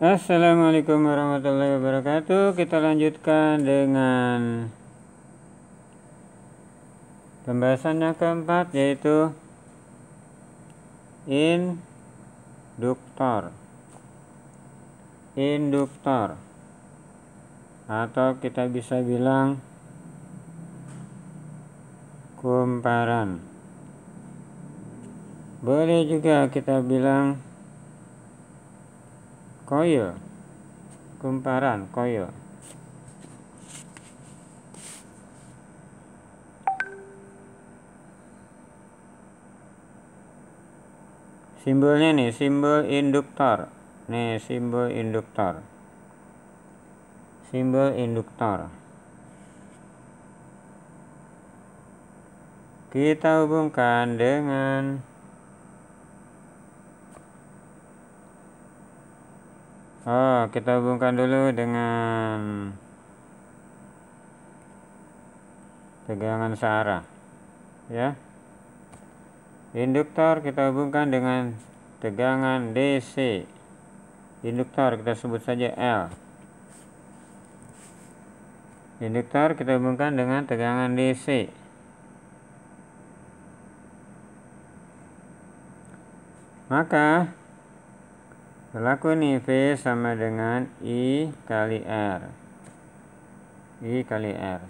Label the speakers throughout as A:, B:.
A: Assalamualaikum warahmatullahi wabarakatuh. Kita lanjutkan dengan pembahasan yang keempat, yaitu induktor. Induktor, atau kita bisa bilang kumparan. Boleh juga kita bilang koil, kumparan, koil. Simbolnya nih, simbol induktor. Nih, simbol induktor. Simbol induktor. Kita hubungkan dengan kita hubungkan dulu dengan tegangan searah, ya. Induktor kita hubungkan dengan tegangan DC. Induktor kita sebut saja L. Induktor kita hubungkan dengan tegangan DC. Maka berlaku nih, V sama dengan I kali R. I kali R.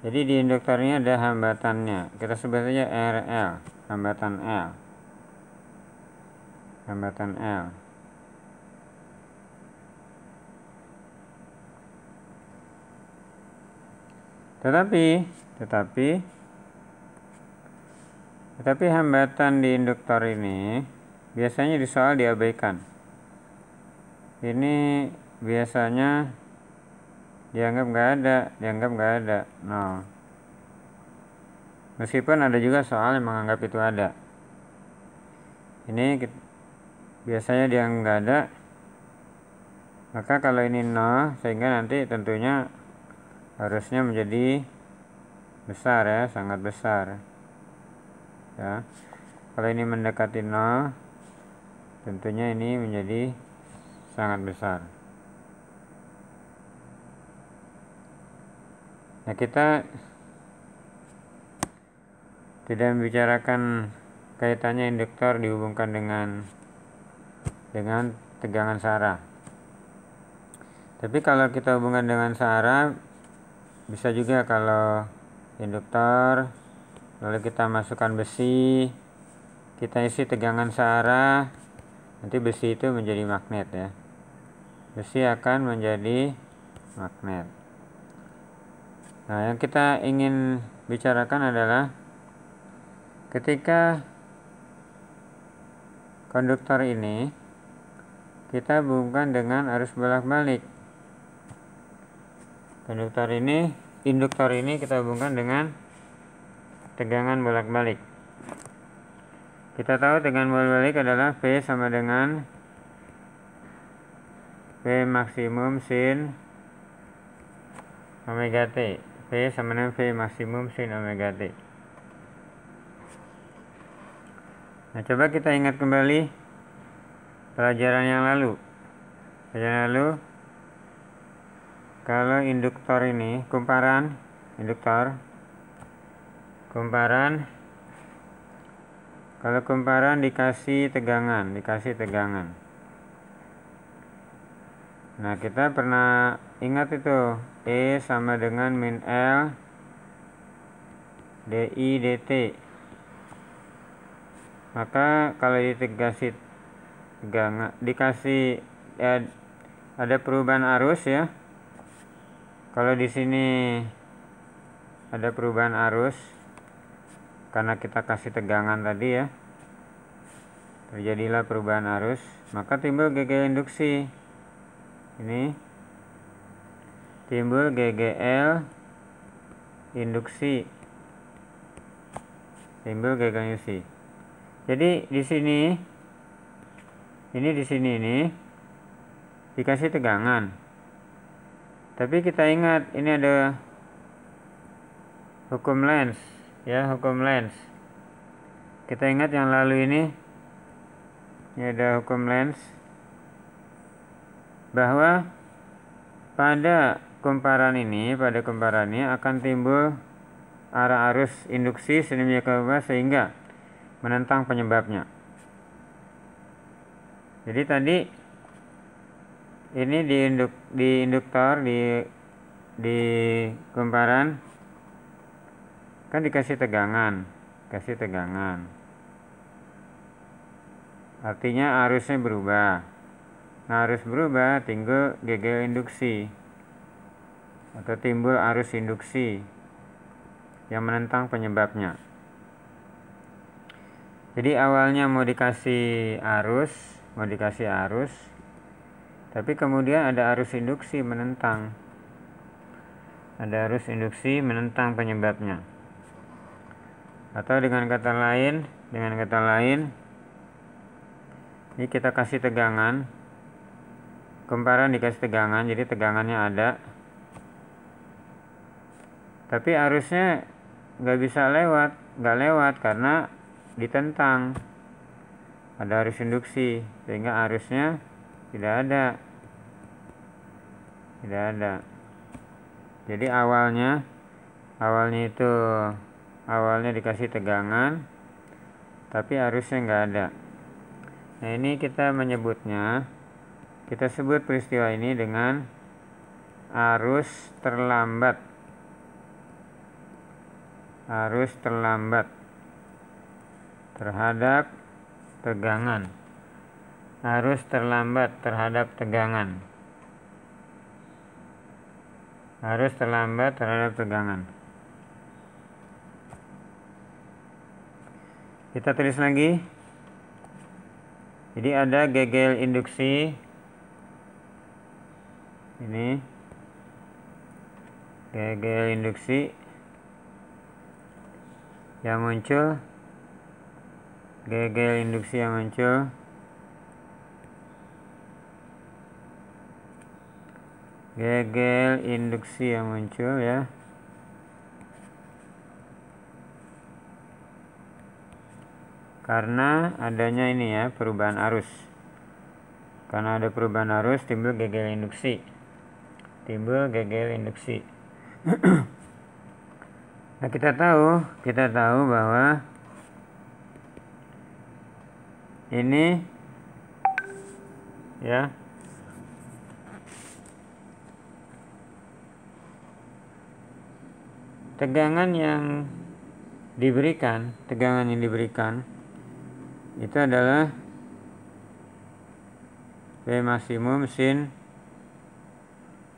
A: Jadi di induktor ini ada hambatannya. Kita sebut saja RL, hambatan L. Hambatan L. Tetapi hambatan di induktor ini biasanya di soal diabaikan. Ini biasanya dianggap nggak ada. No. Meskipun ada juga soal yang menganggap itu ada. Ini biasanya dianggap nggak ada. Maka kalau ini 0, sehingga nanti tentunya harusnya menjadi besar, ya, sangat besar. Ya. Kalau ini mendekati 0, tentunya ini menjadi sangat besar. Nah, kita tidak membicarakan kaitannya induktor dihubungkan dengan tegangan searah. Tapi kalau kita hubungkan dengan searah, bisa juga kalau induktor lalu kita masukkan besi, kita isi tegangan searah, nanti besi itu menjadi magnet, ya. Besi akan menjadi magnet. Nah, yang kita ingin bicarakan adalah ketika konduktor ini kita hubungkan dengan arus bolak-balik. Induktor ini kita hubungkan dengan tegangan bolak-balik. Kita tahu tegangan bolak-balik adalah V sama dengan V maksimum sin omega T. V sama dengan V maksimum sin omega T. Nah, coba kita ingat kembali pelajaran yang lalu. Kalau induktor ini, kumparan, kalau kumparan dikasih tegangan. Nah, kita pernah ingat itu, E sama dengan min L dI dt. Maka kalau dikasih ada perubahan arus, ya. Kalau di sini ada perubahan arus karena kita kasih tegangan tadi, ya. Terjadilah perubahan arus, maka timbul GGL induksi. Ini timbul GGL induksi. Jadi di sini ini dikasih tegangan. Tapi kita ingat ini ada hukum Lenz, ya, hukum Lenz. Kita ingat yang lalu ini ada hukum Lenz. bahwa pada kumparan ini akan timbul arah arus induksi sedemikian rupa sehingga menentang penyebabnya. Jadi tadi ini di induktor di kumparan kan dikasih tegangan. Artinya arusnya berubah. Nah, arus berubah timbul gegel induksi atau timbul arus induksi yang menentang penyebabnya. Jadi awalnya mau dikasih arus, tapi kemudian ada arus induksi menentang. Ada arus induksi menentang penyebabnya. Atau dengan kata lain, ini kita kasih tegangan, kumparan dikasih tegangan, jadi tegangannya ada, tapi arusnya nggak lewat karena ditentang, ada arus induksi sehingga arusnya tidak ada. Jadi awalnya dikasih tegangan, tapi arusnya nggak ada. Nah, ini kita sebut peristiwa ini dengan arus terlambat. Terhadap tegangan. Kita tulis lagi. Jadi ada gegel induksi. Ini gegel induksi yang muncul. Gegel induksi yang muncul ya. Karena adanya ini ya, perubahan arus. Karena ada perubahan arus timbul gegel induksi. Nah, kita tahu bahwa ini ya, tegangan yang diberikan itu adalah V maksimum sin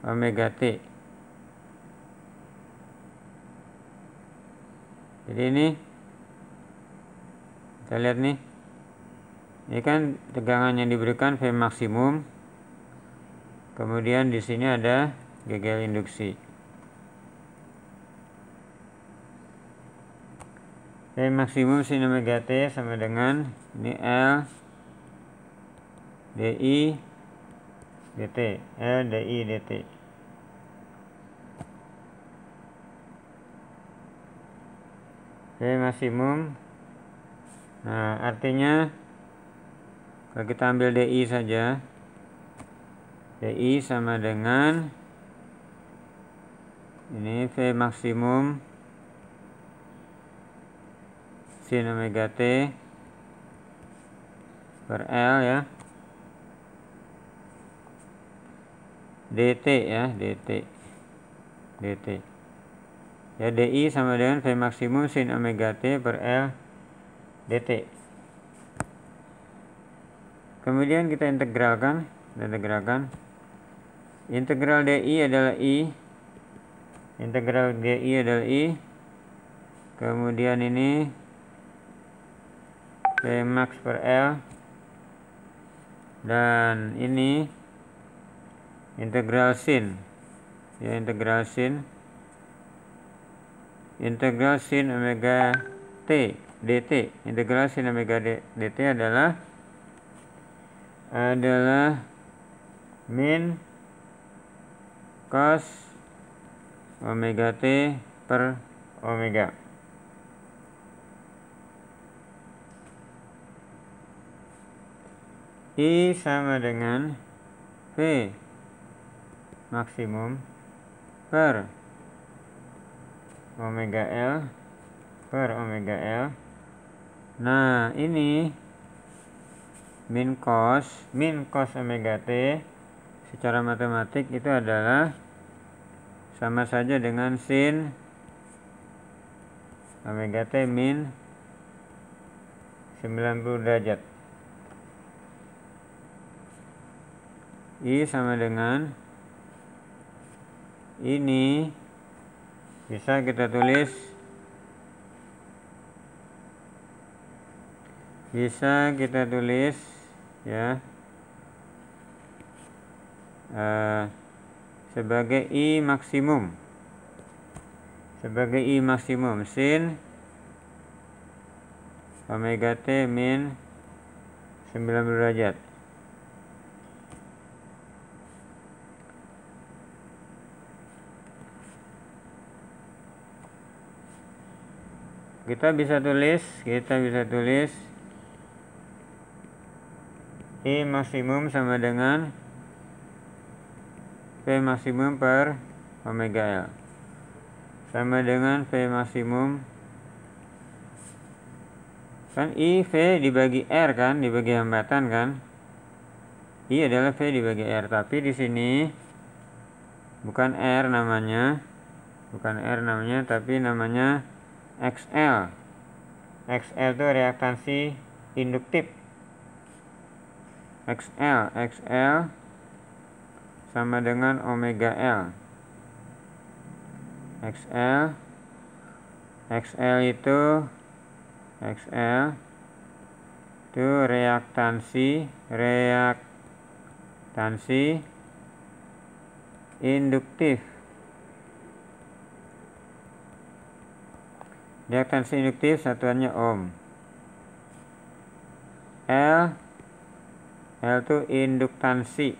A: omega T. Jadi ini kita lihat nih, ini kan tegangan yang diberikan V maksimum, kemudian di sini ada gegel induksi. V maksimum sin omega T sama dengan ini L dI dt. V maksimum. Nah, artinya kalau kita ambil dI saja, dI sama dengan ini V maksimum sin omega T per L ya, dt ya, dt. Ya, dI sama dengan V maksimum sin omega T per L dt. Kemudian kita integralkan. Integral dI adalah I. Kemudian ini V max per L, dan ini integral sin omega T dt. Integral sin omega dt adalah min cos omega T per omega. I sama dengan V V maksimum per omega L per omega L. Nah, ini min cos omega T secara matematik itu adalah sama saja dengan sin omega T min 90 derajat. I sama dengan ini bisa kita tulis ya sebagai I maksimum sin omega T min 90 derajat. Kita bisa tulis I maksimum sama dengan V maksimum per omega L sama dengan V maksimum, kan I V dibagi R kan, dibagi hambatan kan. I adalah V dibagi R, tapi di sini bukan R namanya, tapi namanya XL. XL itu reaktansi induktif. XL sama dengan omega L. XL itu reaktansi induktif. Reaktansi induktif satuannya ohm. L itu induktansi,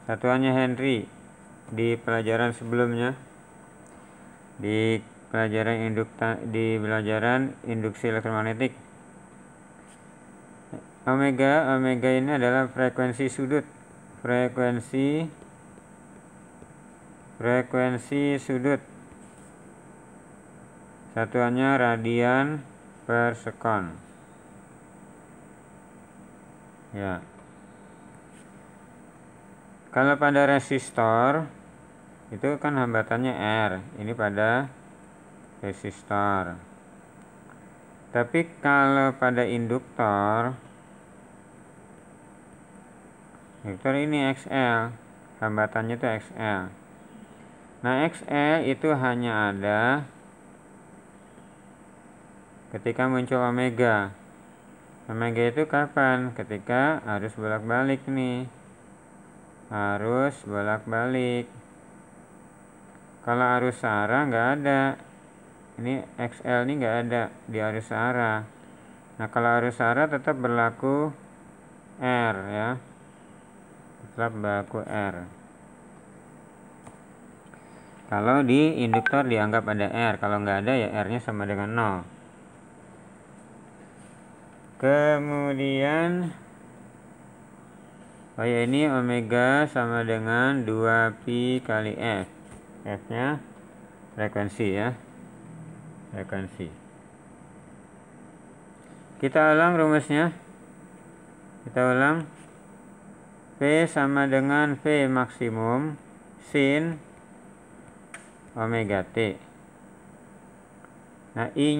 A: satuannya Henry. Di pelajaran sebelumnya, di pelajaran induksi elektromagnetik, omega ini adalah frekuensi sudut, satuannya radian per sekon. Ya. Kalau pada resistor itu kan hambatannya R, ini pada resistor. Tapi kalau pada induktor ini XL, hambatannya itu XL. Nah, XL itu hanya ada ketika muncul omega. Omega itu kapan? Ketika arus bolak-balik nih. Kalau arus arah nggak ada. Ini XL ini nggak ada di arus arah. Nah, kalau arus arah tetap berlaku R ya. Kalau di induktor dianggap ada R, kalau nggak ada ya R-nya sama dengan 0. Kemudian ini omega sama dengan 2pi kali F. F-nya frekuensi ya. Kita ulang rumusnya. V sama dengan V maksimum sin omega T. Nah, I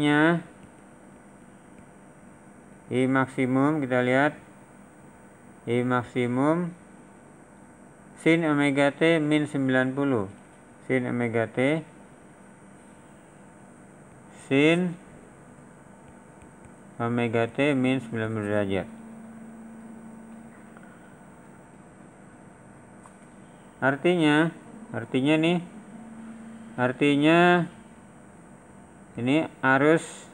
A: maksimum kita lihat, I maksimum sin omega T min 90. Sin omega T min 90 derajat. Artinya ini arus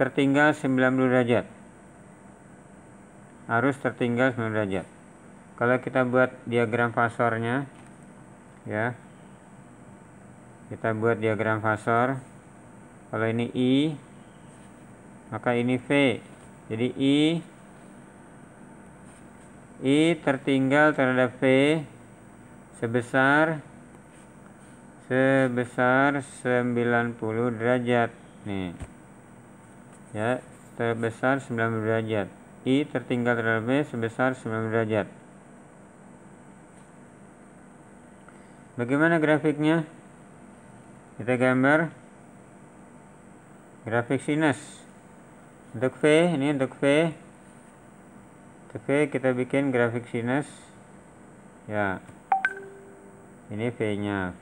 A: tertinggal 90 derajat. Kalau kita buat diagram fasornya ya. Kalau ini I, maka ini V. Jadi I I tertinggal terhadap V sebesar 90 derajat nih ya, sebesar 90 derajat. I tertinggal terhadap V sebesar 90 derajat. Bagaimana grafiknya? Kita gambar grafik sinus untuk V. Ini untuk V. Untuk V kita bikin grafik sinus ya, ini V nya V.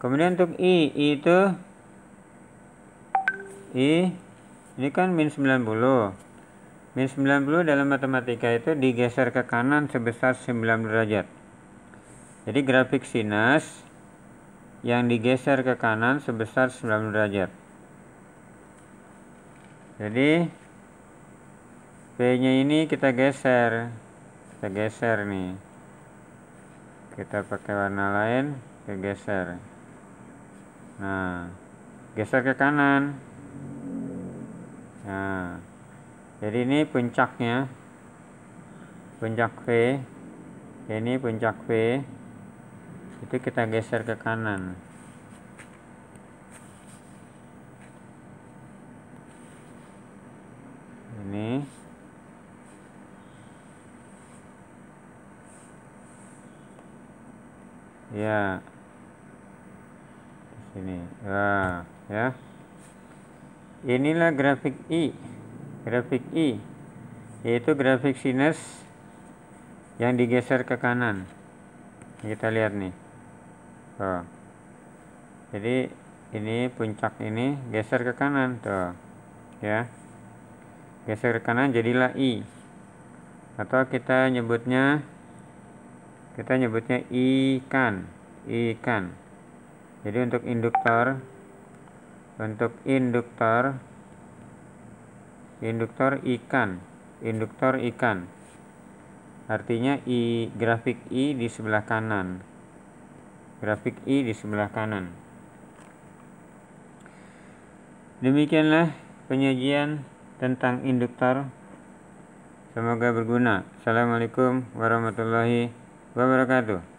A: Kemudian untuk I itu ini kan min 90. Min 90 dalam matematika itu digeser ke kanan sebesar 90 derajat. Jadi grafik sinus yang digeser ke kanan sebesar 90 derajat. Jadi V nya ini kita geser nih. Kita pakai warna lain, kita geser. Nah, geser ke kanan. Nah, jadi ini puncaknya, puncak V. Ini puncak V. Itu kita geser ke kanan. Ini ya, di sini. Wah, ya. Inilah grafik I. Grafik I yaitu grafik sinus yang digeser ke kanan. Kita lihat nih. Tuh. Jadi ini puncak ini geser ke kanan tuh. Ya. Geser ke kanan jadilah I. Atau kita nyebutnya ikan. Jadi untuk induktor ikan. Artinya grafik I di sebelah kanan. Grafik I di sebelah kanan. Demikianlah penyajian tentang induktor. Semoga berguna. Assalamualaikum warahmatullahi wabarakatuh.